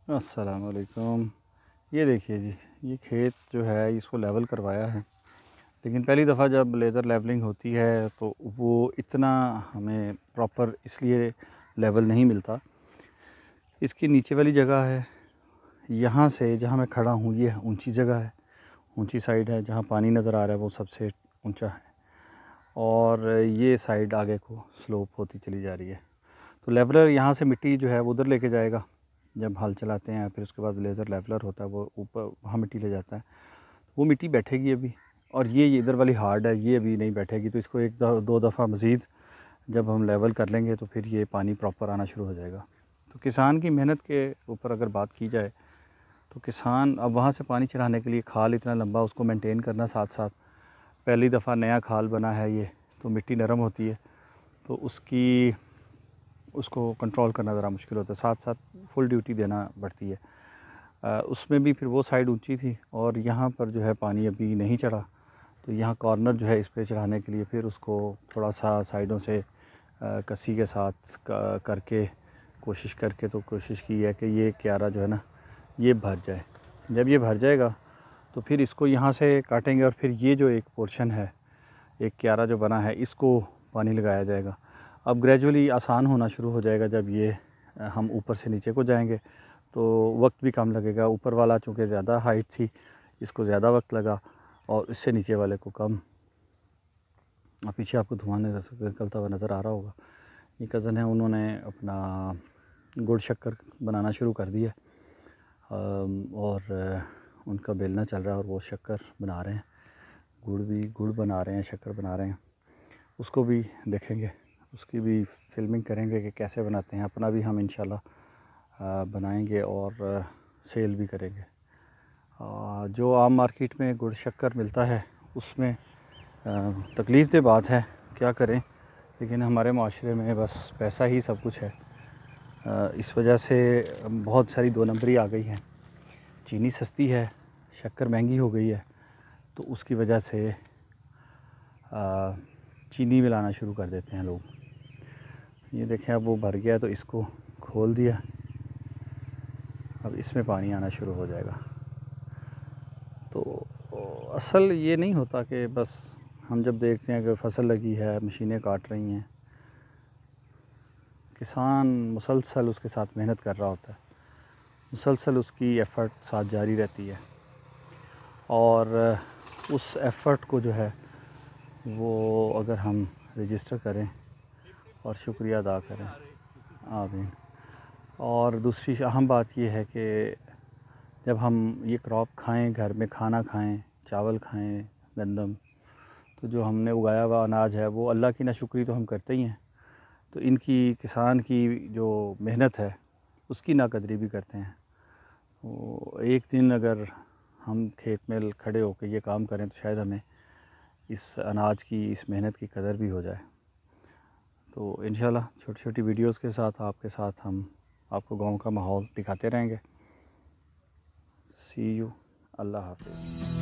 अस्सलाम वालेकुम। ये देखिए जी, ये खेत जो है इसको लेवल करवाया है, लेकिन पहली दफ़ा जब लेज़र लेवलिंग होती है तो वो इतना हमें प्रॉपर इसलिए लेवल नहीं मिलता। इसकी नीचे वाली जगह है, यहाँ से जहाँ मैं खड़ा हूँ ये ऊंची जगह है, ऊंची साइड है, जहाँ पानी नज़र आ रहा है वो सबसे ऊंचा है, और ये साइड आगे को स्लोप होती चली जा रही है। तो लेवलर यहाँ से मिट्टी जो है वो उधर लेके जाएगा जब हल चलाते हैं, फिर उसके बाद लेज़र लेवलर होता है वो ऊपर वहाँ मिट्टी ले जाता है। वो मिट्टी बैठेगी अभी, और ये इधर वाली हार्ड है, ये अभी नहीं बैठेगी। तो इसको दो दफ़ा मज़ीद जब हम लेवल कर लेंगे तो फिर ये पानी प्रॉपर आना शुरू हो जाएगा। तो किसान की मेहनत के ऊपर अगर बात की जाए तो किसान अब वहाँ से पानी चढ़ाने के लिए खाल इतना लंबा उसको मेंटेन करना, साथ साथ पहली दफ़ा नया खाल बना है ये, तो मिट्टी नरम होती है, तो उसको कंट्रोल करना ज़रा मुश्किल होता है, साथ साथ फुल ड्यूटी देना पड़ती है। उसमें भी फिर वो साइड ऊंची थी और यहाँ पर जो है पानी अभी नहीं चढ़ा, तो यहाँ कॉर्नर जो है इस पे चढ़ाने के लिए फिर उसको थोड़ा सा साइडों से कसी के साथ करके कोशिश की है कि ये क्यारा जो है ना ये भर जाए। जब ये भर जाएगा तो फिर इसको यहाँ से काटेंगे और फिर ये जो एक पोर्शन है, एक क्यारा जो बना है, इसको पानी लगाया जाएगा। अब ग्रेजुअली आसान होना शुरू हो जाएगा। जब ये हम ऊपर से नीचे को जाएंगे तो वक्त भी कम लगेगा। ऊपर वाला चूँकि ज़्यादा हाइट थी, इसको ज़्यादा वक्त लगा, और इससे नीचे वाले को कम। अब पीछे आपको धुआं निकलता हुआ नज़र आ रहा होगा। ये कज़न है, उन्होंने अपना गुड़ शक्कर बनाना शुरू कर दिया, और उनका बेलना चल रहा है और वो शक्कर बना रहे हैं। गुड़ बना रहे हैं, शक्कर बना रहे हैं। उसको भी देखेंगे, उसकी भी फिल्मिंग करेंगे कि कैसे बनाते हैं। अपना भी हम इंशाल्लाह बनाएंगे और सेल भी करेंगे। जो आम मार्केट में गुड़ शक्कर मिलता है उसमें तकलीफ़ की बात है, क्या करें, लेकिन हमारे माशरे में बस पैसा ही सब कुछ है। इस वजह से बहुत सारी दो नंबरी आ गई हैं। चीनी सस्ती है, शक्कर महंगी हो गई है, तो उसकी वजह से चीनी मिलाना शुरू कर देते हैं लोग। ये देखें, अब वो भर गया तो इसको खोल दिया, अब इसमें पानी आना शुरू हो जाएगा। तो असल ये नहीं होता कि बस हम जब देखते हैं कि फसल लगी है, मशीनें काट रही हैं, किसान मुसलसल उसके साथ मेहनत कर रहा होता है, मुसलसल उसकी एफ़र्ट साथ जारी रहती है, और उस एफ़र्ट को जो है वो अगर हम रजिस्टर करें और शुक्रिया अदा करें, आमीन। और दूसरी अहम बात यह है कि जब हम ये क्रॉप खाएं, घर में खाना खाएं, चावल खाएं, गंदम, तो जो हमने उगाया हुआ अनाज है वो अल्लाह की नाशुक्री तो हम करते ही हैं, तो इनकी किसान की जो मेहनत है उसकी नाकदरी भी करते हैं। तो एक दिन अगर हम खेत में खड़े होकर ये काम करें तो शायद हमें इस अनाज की, इस मेहनत की कदर भी हो जाए। तो इंशाल्लाह छोटी छोटी वीडियोस के साथ आपके साथ हम आपको गांव का माहौल दिखाते रहेंगे। सी यू, अल्लाह हाफ़िज़।